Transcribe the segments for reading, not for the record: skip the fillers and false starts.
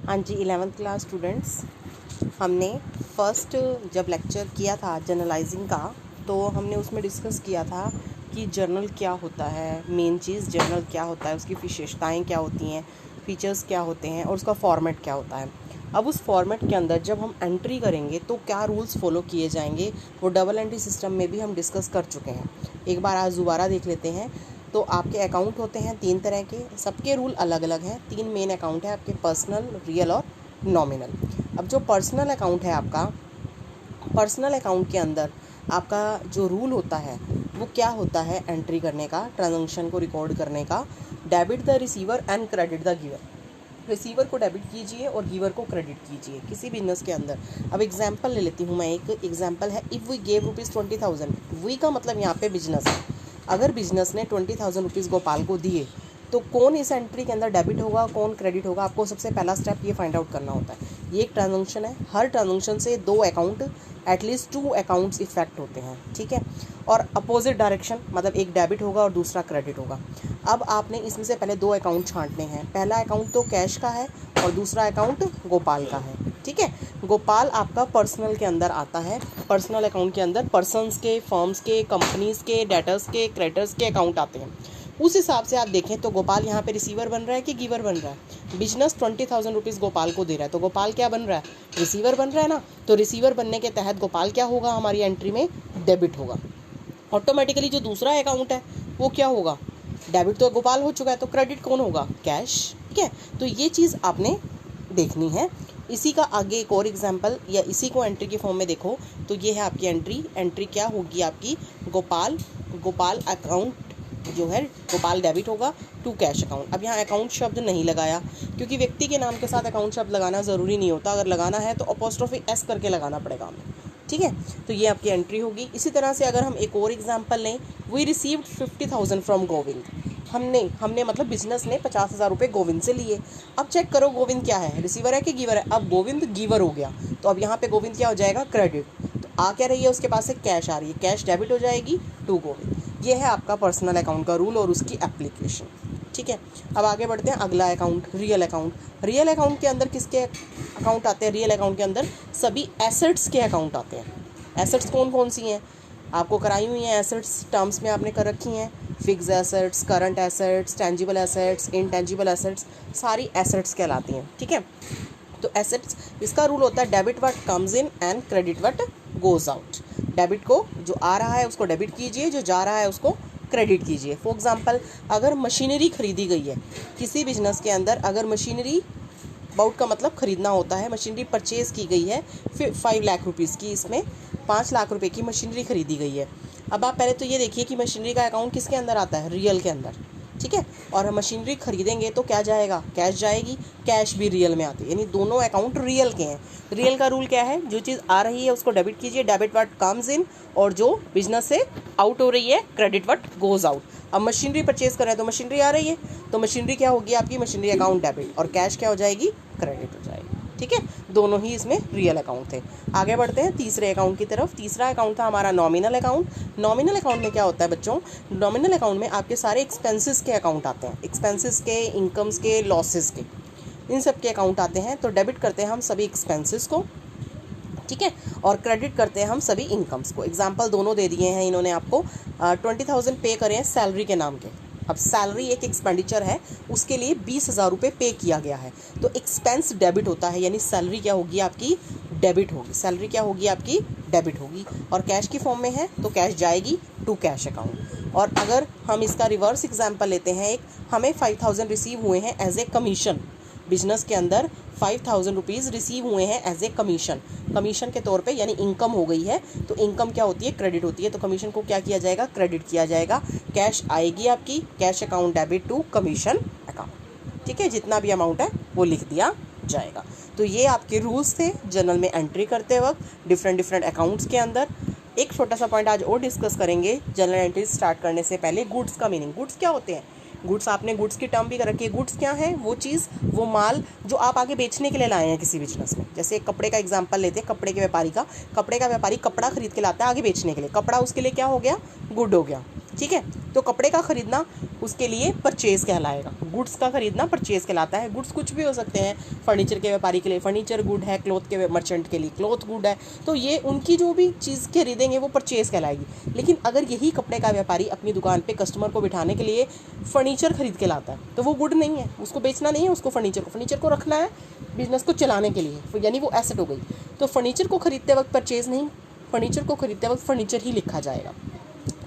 हाँ जी, 11th class students, हमने first जब लेक्चर किया था जर्नलाइजिंग का, तो हमने उसमें डिस्कस किया था कि जर्नल क्या होता है, मेन चीज़ जर्नल क्या होता है, उसकी विशेषताएं क्या होती हैं, फीचर्स क्या होते हैं और उसका फॉर्मेट क्या होता है। अब उस फॉर्मेट के अंदर जब हम एंट्री करेंगे तो क्या रूल्स फॉलो किए जाएंगे, वो डबल एंट्री सिस्टम में भी हम डिस्कस कर चुके हैं। एक बार आज दोबारा देख लेते हैं। तो आपके अकाउंट होते हैं 3 तरह के, सबके रूल अलग अलग हैं। 3 मेन अकाउंट है आपके, पर्सनल, रियल और नॉमिनल। अब जो पर्सनल अकाउंट है आपका, पर्सनल अकाउंट के अंदर आपका जो रूल होता है वो क्या होता है, एंट्री करने का, ट्रांजैक्शन को रिकॉर्ड करने का। Debit the receiver and credit the giver. Receiver को डेबिट कीजिए और गिवर को क्रेडिट कीजिए किसी बिजनेस के अंदर। अब एग्जांपल ले लेती हूँ मैं, एक एग्जांपल है, इफ़ वी गेव ₹20,000। वी का मतलब यहाँ पे बिजनेस है। अगर बिजनेस ने 20,000 रुपीज़ गोपाल को दिए तो कौन इस एंट्री के अंदर डेबिट होगा, कौन क्रेडिट होगा, आपको सबसे पहला स्टेप ये फाइंड आउट करना होता है। ये एक ट्रांजैक्शन है, हर ट्रांजैक्शन से 2 अकाउंट, एटलीस्ट 2 अकाउंट्स इफेक्ट होते हैं, ठीक है। और अपोजिट डायरेक्शन, मतलब एक डेबिट होगा और दूसरा क्रेडिट होगा। अब आपने इसमें से पहले 2 अकाउंट छांटने हैं। पहला अकाउंट तो कैश का है और दूसरा अकाउंट गोपाल का है, ठीक है। गोपाल आपका पर्सनल के अंदर आता है। पर्सनल अकाउंट के अंदर पर्सन्स के, फर्म्स के, कंपनीज के, डेटर्स के, क्रेडिटर्स के अकाउंट आते हैं। उस हिसाब से आप देखें तो गोपाल यहाँ पे रिसीवर बन रहा है कि गिवर बन रहा है। बिजनेस 20,000 रुपीज़ गोपाल को दे रहा है तो गोपाल क्या बन रहा है, रिसीवर बन रहा है ना। तो रिसीवर बनने के तहत गोपाल क्या होगा, हमारी एंट्री में डेबिट होगा। ऑटोमेटिकली जो दूसरा अकाउंट है वो क्या होगा, डेबिट तो गोपाल हो चुका है, तो क्रेडिट कौन होगा, कैश, ठीक है। तो ये चीज़ आपने देखनी है। इसी का आगे एक और एग्जांपल, या इसी को एंट्री के फॉर्म में देखो तो ये है आपकी एंट्री। एंट्री क्या होगी आपकी, गोपाल अकाउंट जो है, गोपाल डेबिट होगा टू कैश अकाउंट। अब यहाँ अकाउंट शब्द नहीं लगाया क्योंकि व्यक्ति के नाम के साथ अकाउंट शब्द लगाना ज़रूरी नहीं होता। अगर लगाना है तो अपोस्ट्रोफी एस करके लगाना पड़ेगा हमें, ठीक है। तो ये आपकी एंट्री होगी। इसी तरह से अगर हम एक और एग्जांपल लें, वी रिसीव्ड 50,000 फ्रॉम गोविंद। हमने मतलब बिजनेस ने 50,000 रुपये गोविंद से लिए। अब चेक करो गोविंद क्या है, रिसीवर है कि गिवर है। अब गोविंद गिवर हो गया तो अब यहाँ पे गोविंद क्या हो जाएगा, क्रेडिट। तो आ क्या रही है, उसके पास से कैश आ रही है, कैश डेबिट हो जाएगी टू गोविंद। ये है आपका पर्सनल अकाउंट का रूल और उसकी एप्लीकेशन, ठीक है। अब आगे बढ़ते हैं, अगला account, real account. Real account के अंदर किसके अकाउंट आते हैं, रियल अकाउंट के अंदर सभी एसेट्स के अकाउंट आते हैं। एसेट्स कौन कौन सी हैं, आपको कराई हुई हैं एसेट्स, टर्म्स में आपने कर रखी हैं। Fix assets, current assets, tangible assets, intangible assets, सारी एसेट्स कहलाती हैं, ठीक है। तो एसेट्स, इसका रूल होता है debit what comes in and credit what goes out. Debit को जो आ रहा है उसको डेबिट कीजिए, जो जा रहा है उसको क्रेडिट कीजिए। फॉर एग्जांपल, अगर मशीनरी खरीदी गई है किसी बिजनेस के अंदर, अगर मशीनरी, अबाउट का मतलब खरीदना होता है, मशीनरी परचेज़ की गई है फिर 5 लाख रुपीज़ की, इसमें 5 लाख रुपए की मशीनरी खरीदी गई है। अब आप पहले तो ये देखिए कि मशीनरी का अकाउंट किसके अंदर आता है, रियल के अंदर, ठीक है। और हम मशीनरी खरीदेंगे तो क्या जाएगा, कैश जाएगी, कैश भी रियल में आती है, यानी दोनों अकाउंट रियल के हैं। रियल का रूल क्या है, जो चीज़ आ रही है उसको डेबिट कीजिए, डेबिट व्हाट कम्स इन, और जो बिजनेस से आउट हो रही है क्रेडिट व्हाट गोज आउट। अब मशीनरी परचेज कर रहे हैं तो मशीनरी आ रही है तो मशीनरी क्या होगी आपकी, मशीनरी अकाउंट डेबिट, और कैश क्या हो जाएगी, क्रेडिट हो जाएगी, ठीक है। दोनों ही इसमें रियल अकाउंट थे। आगे बढ़ते हैं तीसरे अकाउंट की तरफ। तीसरा अकाउंट था हमारा नॉमिनल अकाउंट। नॉमिनल अकाउंट में क्या होता है बच्चों, नॉमिनल अकाउंट में आपके सारे एक्सपेंसेस के अकाउंट आते हैं, एक्सपेंसेस के, इनकम्स के, लॉसेस के, इन सब के अकाउंट आते हैं। तो डेबिट करते हैं हम सभी एक्सपेंसेस को, ठीक है, और क्रेडिट करते हैं हम सभी इनकम्स को। एग्जाम्पल दोनों दे दिए हैं इन्होंने आपको। 20,000 पे करें हैं सैलरी के नाम के। अब सैलरी एक एक्सपेंडिचर है, उसके लिए 20,000 रुपये पे किया गया है, तो एक्सपेंस डेबिट होता है, यानी सैलरी क्या होगी आपकी, डेबिट होगी। सैलरी क्या होगी आपकी, डेबिट होगी, और कैश की फॉर्म में है तो कैश जाएगी टू कैश अकाउंट। और अगर हम इसका रिवर्स एग्जाम्पल लेते हैं, एक हमें 5,000 रिसीव हुए हैं एज ए कमीशन, बिजनेस के अंदर 5,000 रुपीज़ रिसीव हुए हैं एज ए कमीशन, कमीशन के तौर पे, यानी इनकम हो गई है। तो इनकम क्या होती है, क्रेडिट होती है, तो कमीशन को क्या किया जाएगा, क्रेडिट किया जाएगा। कैश आएगी आपकी, cash account debit to commission account, ठीक है। जितना भी अमाउंट है वो लिख दिया जाएगा। तो ये आपके रूल्स थे जनरल में एंट्री करते वक्त डिफरेंट अकाउंट्स के अंदर। एक छोटा सा पॉइंट आज और डिस्कस करेंगे जनरल एंट्री स्टार्ट करने से पहले, गुड्स का मीनिंग। गुड्स क्या होते हैं, गुड्स, आपने गुड्स की टर्म भी कर रखी है। गुड्स क्या है, वो चीज़, वो माल जो आप आगे बेचने के लिए लाए हैं किसी बिजनेस में। जैसे एक कपड़े का एग्जांपल लेते हैं, कपड़े के व्यापारी का। कपड़े का व्यापारी कपड़ा खरीद के लाता है आगे बेचने के लिए, कपड़ा उसके लिए क्या हो गया, गुड हो गया। ठीक है। तो कपड़े का खरीदना उसके लिए परचेज कहलाएगा। गुड्स का खरीदना परचेज कहलाता है। गुड्स कुछ भी हो सकते हैं, फर्नीचर के व्यापारी के लिए फर्नीचर गुड है, क्लॉथ के मर्चेंट के लिए क्लॉथ गुड है, तो ये उनकी जो भी चीज़ खरीदेंगे वो परचेज कहलाएगी। लेकिन अगर यही कपड़े का व्यापारी अपनी दुकान पे कस्टमर को बिठाने के लिए फर्नीचर खरीद के लाता है तो वो गुड नहीं है, उसको बेचना नहीं है, उसको फर्नीचर को रखना है बिजनेस को चलाने के लिए, यानी वो एसेट हो गई। तो फर्नीचर को खरीदते वक्त परचेज नहीं, फर्नीचर को खरीदते वक्त फर्नीचर ही लिखा जाएगा।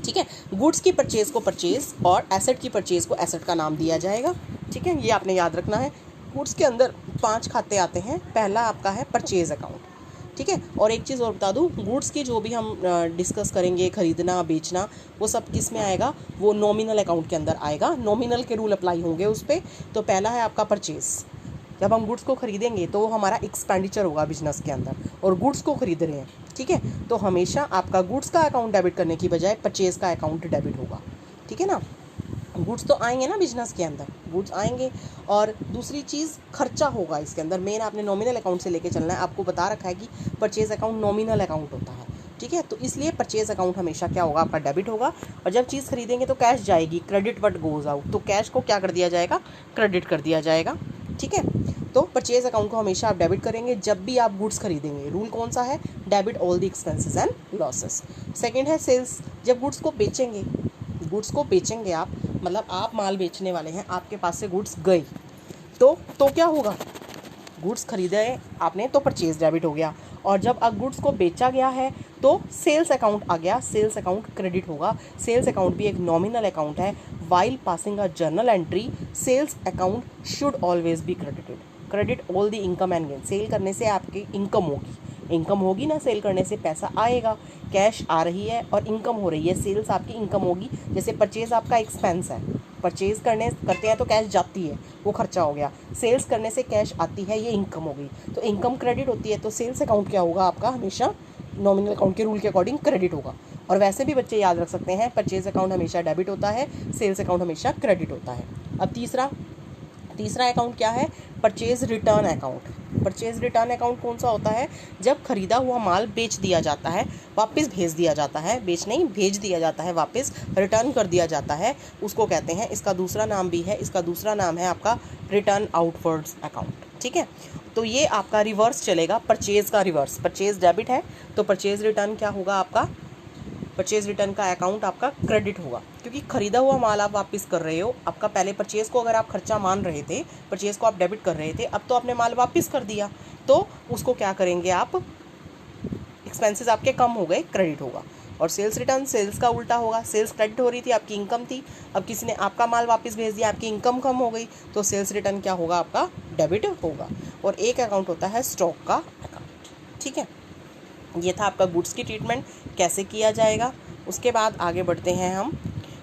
ठीक है। गुड्स की परचेज को परचेज और एसेट की परचेज को एसेट का नाम दिया जाएगा। ठीक है, ये आपने याद रखना है। गुड्स के अंदर 5 खाते आते हैं। पहला आपका है परचेज अकाउंट। ठीक है। और एक चीज़ और बता दूँ, गुड्स की जो भी हम डिस्कस करेंगे, खरीदना बेचना, वो सब किस में आएगा, वो नॉमिनल अकाउंट के अंदर आएगा। नॉमिनल के रूल अप्लाई होंगे उस पर। तो पहला है आपका परचेज। जब हम गुड्स को खरीदेंगे तो वो हमारा एक्सपेंडिचर होगा बिजनेस के अंदर, और गुड्स को खरीद रहे हैं। ठीक है, तो हमेशा आपका गुड्स का अकाउंट डेबिट करने की बजाय परचेज का अकाउंट डेबिट होगा। ठीक है ना, गुड्स तो आएंगे ना बिजनेस के अंदर, गुड्स आएंगे। और दूसरी चीज़ खर्चा होगा इसके अंदर। मेन आपने नॉमिनल अकाउंट से लेके चलना है। आपको बता रखा है कि परचेज अकाउंट नॉमिनल अकाउंट होता है। ठीक है, तो इसलिए परचेज अकाउंट हमेशा क्या होगा, आपका डेबिट होगा। और जब चीज़ खरीदेंगे तो कैश जाएगी, क्रेडिट व्हाट गोज आउट, तो कैश को क्या कर दिया जाएगा, क्रेडिट कर दिया जाएगा। ठीक है, तो परचेज अकाउंट को हमेशा आप डेबिट करेंगे जब भी आप गुड्स खरीदेंगे। रूल कौन सा है, debit all the expenses and losses. Second है सेल्स। जब गुड्स को बेचेंगे आप, मतलब आप माल बेचने वाले हैं, आपके पास से गुड्स गई तो क्या होगा, गुड्स खरीदे आपने तो परचेज डेबिट हो गया। और जब अब गुड्स को बेचा गया है तो सेल्स अकाउंट आ गया, सेल्स अकाउंट क्रेडिट होगा। सेल्स अकाउंट भी एक नॉमिनल अकाउंट है। While passing a journal entry, sales account should always be credited. Credit all the income and gain. Sale करने से आपकी इनकम होगी ना, सेल करने से पैसा आएगा, कैश आ रही है और इनकम हो रही है, सेल्स आपकी इनकम होगी। जैसे परचेज आपका एक्सपेंस है, परचेज करते हैं तो कैश जाती है, वो खर्चा हो गया। सेल्स करने से कैश आती है, ये इनकम हो गई। तो इनकम क्रेडिट होती है, तो सेल्स अकाउंट क्या होगा आपका, हमेशा नॉमिनल अकाउंट के रूल के अकॉर्डिंग क्रेडिट होगा। और वैसे भी बच्चे याद रख सकते हैं, परचेज अकाउंट हमेशा डेबिट होता है, सेल्स अकाउंट हमेशा क्रेडिट होता है। अब तीसरा अकाउंट क्या है, purchase return account. Purchase return account कौन सा होता है, जब खरीदा हुआ माल बेच दिया जाता है, वापस भेज दिया जाता है, भेज दिया जाता है, वापस रिटर्न कर दिया जाता है, उसको कहते हैं। इसका दूसरा नाम भी है, इसका दूसरा नाम है आपका रिटर्न आउटवर्ड्स अकाउंट। ठीक है, तो ये आपका रिवर्स चलेगा, परचेज का रिवर्स। परचेज डेबिट है तो परचेज रिटर्न क्या होगा आपका, परचेज रिटर्न का अकाउंट आपका क्रेडिट होगा, क्योंकि खरीदा हुआ माल आप वापस कर रहे हो। आपका पहले परचेज को अगर आप खर्चा मान रहे थे, परचेज को आप डेबिट कर रहे थे, अब तो आपने माल वापस कर दिया, तो उसको क्या करेंगे आप, एक्सपेंसेस आपके कम हो गए, क्रेडिट होगा। और सेल्स रिटर्न, सेल्स का उल्टा होगा। सेल्स क्रेडिट हो रही थी, आपकी इनकम थी, अब किसी ने आपका माल वापस भेज दिया, आपकी इनकम कम हो गई, तो सेल्स रिटर्न क्या होगा, आपका डेबिट होगा। और एक अकाउंट होता है स्टॉक का अकाउंट। ठीक है, ये था आपका गुड्स की ट्रीटमेंट कैसे किया जाएगा। उसके बाद आगे बढ़ते हैं हम,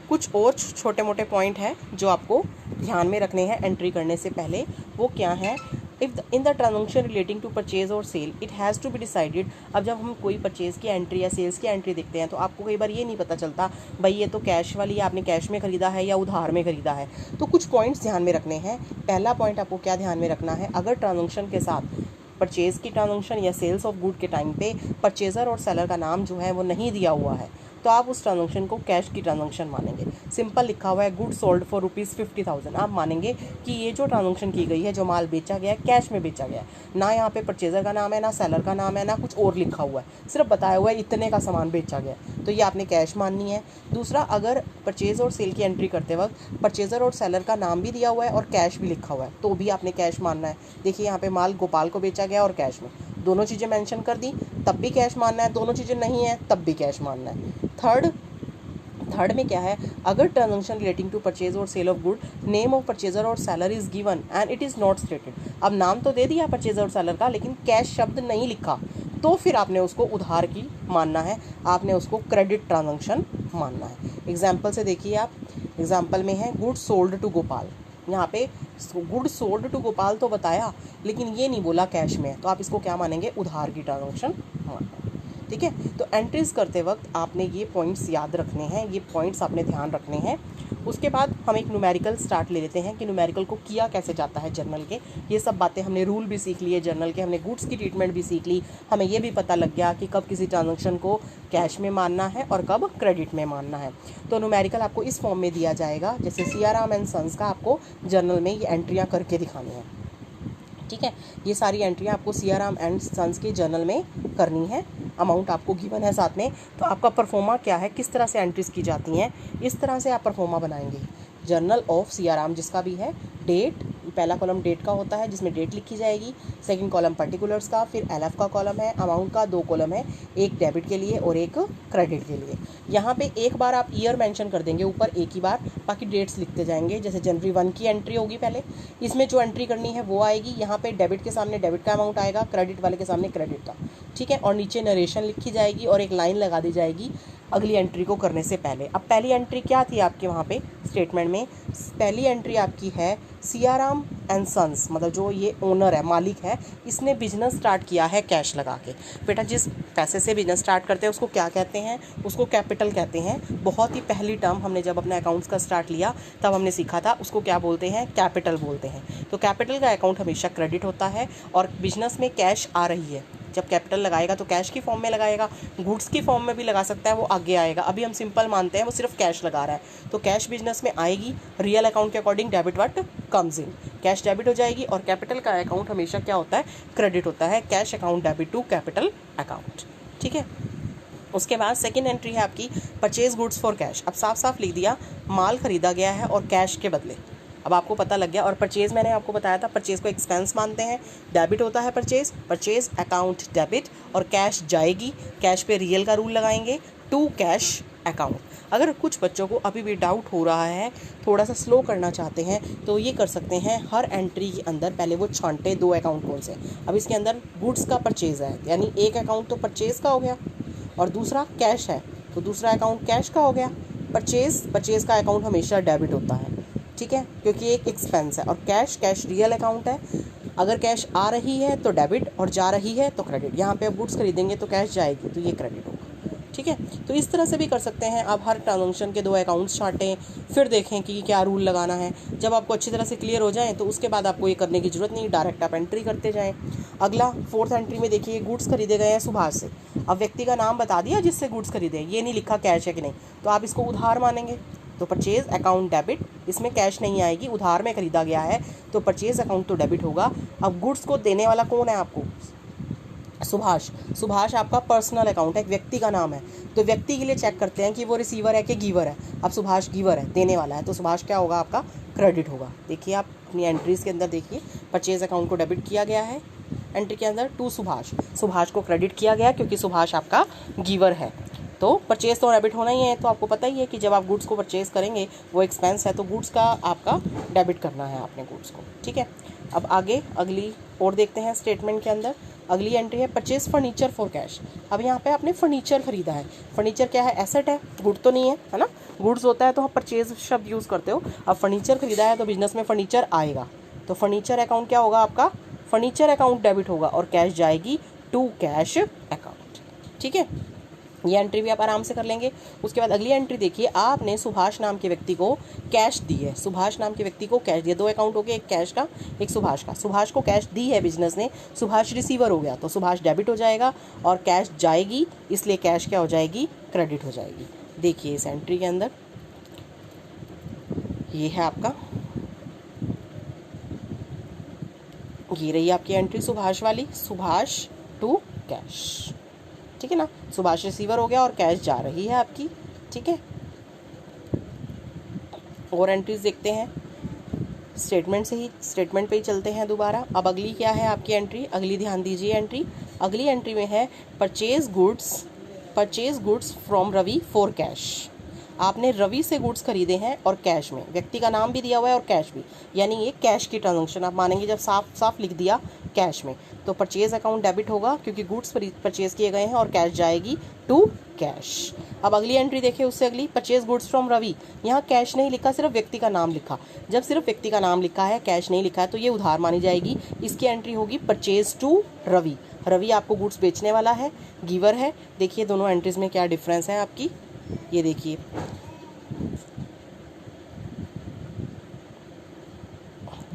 कुछ और छोटे मोटे पॉइंट हैं जो आपको ध्यान में रखने हैं एंट्री करने से पहले। वो क्या है, if in the transaction relating to purchase और sale it has to be decided. अब जब हम कोई परचेज की एंट्री या सेल्स की एंट्री देखते हैं तो आपको कई बार ये नहीं पता चलता, भाई ये तो कैश वाली है, आपने कैश में ख़रीदा है या उधार में ख़रीदा है। तो कुछ पॉइंट्स ध्यान में रखने हैं। पहला पॉइंट आपको क्या ध्यान में रखना है, अगर ट्रांजेक्शन के साथ परचेज़ की ट्रांजेक्शन या सेल्स ऑफ गुड के टाइम पे परचेज़र और सेलर का नाम जो है वो नहीं दिया हुआ है, तो आप उस ट्रांजेक्शन को कैश की ट्रांजेक्शन मानेंगे। सिंपल लिखा हुआ है गुड सोल्ड फॉर ₹50,000, आप मानेंगे कि ये जो ट्रांजेक्शन की गई है, जो माल बेचा गया है, कैश में बेचा गया है। ना यहाँ पे परचेज़र का नाम है, ना सेलर का नाम है, ना कुछ और लिखा हुआ है, सिर्फ बताया हुआ है इतने का सामान बेचा गया, तो ये आपने कैश माननी है। दूसरा, अगर परचेज़ और सेल की एंट्री करते वक्त परचेज़र और सेलर का नाम भी दिया हुआ है और कैश भी लिखा हुआ है, तो भी आपने कैश मानना है। देखिए यहाँ पे माल गोपाल को बेचा गया और कैश में, दोनों चीज़ें मेंशन कर दी, तब भी कैश मानना है। दोनों चीज़ें नहीं है तब भी कैश मानना है। थर्ड में क्या है, अगर ट्रांजेक्शन रिलेटिंग टू परचेज और sale of good, name of purchaser और seller is given and it is not stated. अब नाम तो दे दिया परचेजर और सेलर का, लेकिन कैश शब्द नहीं लिखा, तो फिर आपने उसको उधार की मानना है, आपने उसको क्रेडिट ट्रांजेक्शन मानना है। एग्जाम्पल से देखिए आप, एग्जाम्पल में है गुड सोल्ड टू गोपाल। यहाँ पे गुड सोल्ड टू गोपाल तो बताया, लेकिन ये नहीं बोला कैश में, तो आप इसको क्या मानेंगे, उधार की ट्रांजेक्शन मानना। ठीक है। तो एंट्रीज करते वक्त आपने ये पॉइंट्स याद रखने हैं, ये पॉइंट्स आपने ध्यान रखने हैं। उसके बाद हम एक न्यूमेरिकल स्टार्ट ले लेते हैं कि न्यूमेरिकल को किया कैसे जाता है जर्नल के। ये सब बातें हमने, रूल भी सीख लिए जर्नल के, हमने गुड्स की ट्रीटमेंट भी सीख ली। हमें ये भी पता लग गया कि कब किसी ट्रांजैक्शन को कैश में मानना है और कब क्रेडिट में मानना है। तो न्यूमेरिकल आपको इस फॉर्म में दिया जाएगा, जैसे सियाराम एंड सन्स का आपको जर्नल में ये एंट्रियाँ करके दिखानी है, ठीक है। ये सारी एंट्रियाँ आपको सियाराम एंड सन्स के जर्नल में करनी है। अमाउंट आपको गिवन है साथ में। तो आपका परफॉर्मा क्या है, किस तरह से एंट्रीज की जाती हैं, इस तरह से आप परफॉर्मा बनाएंगे। जर्नल ऑफ सियाराम जिसका भी है, डेट, पहला कॉलम डेट का होता है जिसमें डेट लिखी जाएगी, सेकंड कॉलम पर्टिकुलर्स का, फिर एलएफ का कॉलम है, अमाउंट का 2 कॉलम है, एक डेबिट के लिए और एक क्रेडिट के लिए। यहाँ पे एक बार आप ईयर मेंशन कर देंगे ऊपर, एक ही बार, बाकी डेट्स लिखते जाएंगे। जैसे जनवरी 1 की एंट्री होगी पहले, इसमें जो एंट्री करनी है वो आएगी। यहाँ पे डेबिट के सामने डेबिट का अमाउंट आएगा, क्रेडिट वाले के सामने क्रेडिट का, ठीक है। और नीचे नरेशन लिखी जाएगी और एक लाइन लगा दी जाएगी अगली एंट्री को करने से पहले। अब पहली एंट्री क्या थी आपके वहाँ पे स्टेटमेंट में, पहली एंट्री आपकी है सियाराम एंड सन्स, मतलब जो ये ओनर है, मालिक है, इसने बिजनेस स्टार्ट किया है कैश लगा के। बेटा जिस पैसे से बिजनेस स्टार्ट करते हैं उसको क्या कहते हैं, उसको कैपिटल कहते हैं। बहुत ही पहली टर्म हमने जब अपने अकाउंट्स का स्टार्ट लिया तब हमने सीखा था, उसको क्या बोलते हैं, कैपिटल बोलते हैं। तो कैपिटल का अकाउंट हमेशा क्रेडिट होता है और बिजनेस में कैश आ रही है, जब कैपिटल लगाएगा तो कैश की फॉर्म में लगाएगा, गुड्स की फॉर्म में भी लगा सकता है, वो आगे आएगा। अभी हम सिंपल मानते हैं वो सिर्फ कैश लगा रहा है, तो कैश बिजनेस में आएगी। रियल अकाउंट के according debit what comes in, cash debit हो जाएगी और कैपिटल का अकाउंट हमेशा क्या होता है, क्रेडिट होता है। Cash account debit to capital account, ठीक है। उसके बाद सेकेंड एंट्री है आपकी परचेज गुड्स फॉर कैश। अब साफ साफ लिख दिया, माल खरीदा गया है और कैश के बदले। अब आपको पता लग गया। और परचेज़ मैंने आपको बताया था, परचेज़ को एक्सपेंस मानते हैं, डेबिट होता है परचेज़, परचेज़ अकाउंट डेबिट, और कैश जाएगी, कैश पे रियल का रूल लगाएंगे, टू कैश अकाउंट। अगर कुछ बच्चों को अभी भी डाउट हो रहा है, थोड़ा सा स्लो करना चाहते हैं, तो ये कर सकते हैं, हर एंट्री के अंदर पहले वो छांटे 2 अकाउंट कौन से। अब इसके अंदर गुड्स का परचेज़ है, यानी एक अकाउंट तो परचेज़ का हो गया और दूसरा कैश है, तो दूसरा अकाउंट कैश का हो गया। परचेज़ का अकाउंट हमेशा डेबिट होता है, ठीक है, क्योंकि एक एक्सपेंस है। और कैश रियल अकाउंट है, अगर कैश आ रही है तो डेबिट और जा रही है तो क्रेडिट। यहाँ पे आप गुड्स खरीदेंगे तो कैश जाएगी तो ये क्रेडिट होगा, ठीक है। तो इस तरह से भी कर सकते हैं आप, हर ट्रांजैक्शन के 2 अकाउंट्स छांटें, फिर देखें कि क्या रूल लगाना है। जब आपको अच्छी तरह से क्लियर हो जाए तो उसके बाद आपको ये करने की जरूरत नहीं, डायरेक्ट आप एंट्री करते जाएं। अगला 4th एंट्री में देखिए, गुड्स खरीदे गए हैं सुभाष से। अब व्यक्ति का नाम बता दिया जिससे गुड्स खरीदे, ये नहीं लिखा कैश है कि नहीं, तो आप इसको उधार मानेंगे। तो परचेज अकाउंट डेबिट, इसमें कैश नहीं आएगी, उधार में खरीदा गया है तो परचेज अकाउंट तो डेबिट होगा। अब गुड्स को देने वाला कौन है आपको, सुभाष आपका पर्सनल अकाउंट है, एक व्यक्ति का नाम है, तो व्यक्ति के लिए चेक करते हैं कि वो रिसीवर है कि गिवर है। अब सुभाष गिवर है, देने वाला है, तो सुभाष क्या होगा, आपका क्रेडिट होगा। देखिए आप अपनी एंट्रीज के अंदर देखिए, परचेज अकाउंट को डेबिट किया गया है एंट्री के अंदर, टू सुभाष को क्रेडिट किया गया क्योंकि सुभाष आपका गिवर है। तो परचेज़ तो डेबिट होना ही है। तो आपको पता ही है कि जब आप गुड्स को परचेज़ करेंगे वो एक्सपेंस है, तो गुड्स का आपका डेबिट करना है आपने गुड्स को, ठीक है। अब आगे अगली और देखते हैं स्टेटमेंट के अंदर। अगली एंट्री है परचेज फर्नीचर फॉर कैश। अब यहाँ पे आपने फर्नीचर खरीदा है, फर्नीचर क्या है, एसेट है, गुड तो नहीं है ना। गुड्स होता है तो आप परचेज शब्द यूज़ करते हो। अब फर्नीचर खरीदा है तो बिजनेस में फर्नीचर आएगा, तो फर्नीचर अकाउंट क्या होगा आपका, फर्नीचर अकाउंट डेबिट होगा और कैश जाएगी टू कैश अकाउंट, ठीक है। ये एंट्री भी आप आराम से कर लेंगे। उसके बाद अगली एंट्री देखिए, आपने सुभाष नाम के व्यक्ति को कैश दी है, सुभाष नाम के व्यक्ति को कैश दिया, 2 अकाउंट हो गए, एक कैश का एक सुभाष का। सुभाष को कैश दी है बिजनेस ने, सुभाष रिसीवर हो गया तो सुभाष डेबिट हो जाएगा और कैश जाएगी, इसलिए कैश क्या हो जाएगी, क्रेडिट हो जाएगी। देखिए इस एंट्री के अंदर ये है आपका, ये रही आपकी एंट्री सुभाष वाली, सुभाष टू कैश, ठीक है ना। सुभाष रिसीवर हो गया और कैश जा रही है आपकी, ठीक है। और एंट्रीज देखते हैं, स्टेटमेंट पे ही चलते हैं दोबारा। अब अगली क्या है आपकी एंट्री, अगली ध्यान दीजिए एंट्री। अगली एंट्री में है purchase goods from Ravi for cash. आपने रवि से गुड्स खरीदे हैं और कैश में, व्यक्ति का नाम भी दिया हुआ है और कैश भी, यानी ये कैश की ट्रांजैक्शन आप मानेंगे जब साफ साफ लिख दिया कैश में, तो परचेज अकाउंट डेबिट होगा क्योंकि गुड्स परचेज किए गए हैं और कैश जाएगी टू कैश। अब अगली एंट्री देखिए, उससे अगली, परचेज गुड्स फ्रॉम रवि। यहाँ कैश नहीं लिखा, सिर्फ व्यक्ति का नाम लिखा। जब सिर्फ व्यक्ति का नाम लिखा है, कैश नहीं लिखा है, तो ये उधार मानी जाएगी। इसकी एंट्री होगी परचेज टू रवि। रवि आपको गुड्स बेचने वाला है, गिवर है। देखिए दोनों एंट्रीज में क्या डिफरेंस है आपकी, ये देखिए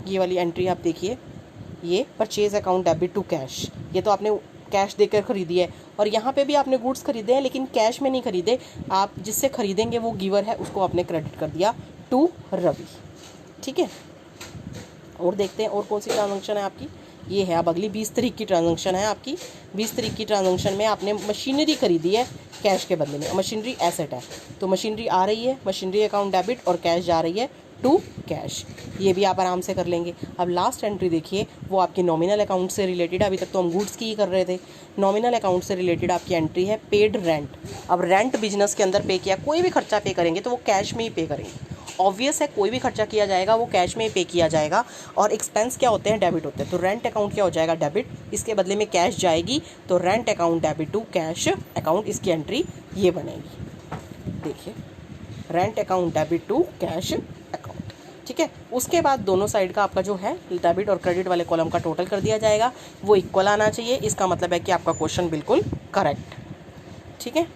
ये वाली एंट्री आप देखिए, ये purchase account debit to cash, ये तो आपने कैश देकर खरीदी है, और यहाँ पे भी आपने गुड्स खरीदे हैं लेकिन कैश में नहीं खरीदे, आप जिससे खरीदेंगे वो गिवर है, उसको आपने क्रेडिट कर दिया टू रवि। ठीक है, और देखते हैं और कौन सी ट्रांजैक्शन है आपकी। ये है अब अगली 20 तारीख की ट्रांजैक्शन है आपकी। 20 तारीख की ट्रांजैक्शन में आपने मशीनरी खरीदी है कैश के बदले में, मशीनरी एसेट है, तो मशीनरी आ रही है, मशीनरी अकाउंट डेबिट, और कैश जा रही है टू कैश। ये भी आप आराम से कर लेंगे। अब लास्ट एंट्री देखिए, वो आपकी नॉमिनल अकाउंट से रिलेटेड, अभी तक तो हम गुड्स की ही कर रहे थे, नॉमिनल अकाउंट से रिलेटेड आपकी एंट्री है पेड रेंट। अब रेंट बिजनेस के अंदर पे किया, कोई भी खर्चा पे करेंगे तो वो कैश में ही पे करेंगे, ऑब्वियस है, कोई भी खर्चा किया जाएगा वो कैश में ही पे किया जाएगा, और एक्सपेंस क्या होते हैं, डेबिट होते हैं, तो रेंट अकाउंट क्या हो जाएगा, डेबिट, इसके बदले में कैश जाएगी, तो rent account debit to cash account, इसकी एंट्री ये बनेगी। देखिए rent account debit to cash account. ठीक है, उसके बाद दोनों साइड का आपका जो है डेबिट और क्रेडिट वाले कॉलम का टोटल कर दिया जाएगा, वो इक्वल आना चाहिए, इसका मतलब है कि आपका क्वेश्चन बिल्कुल करेक्ट। ठीक है।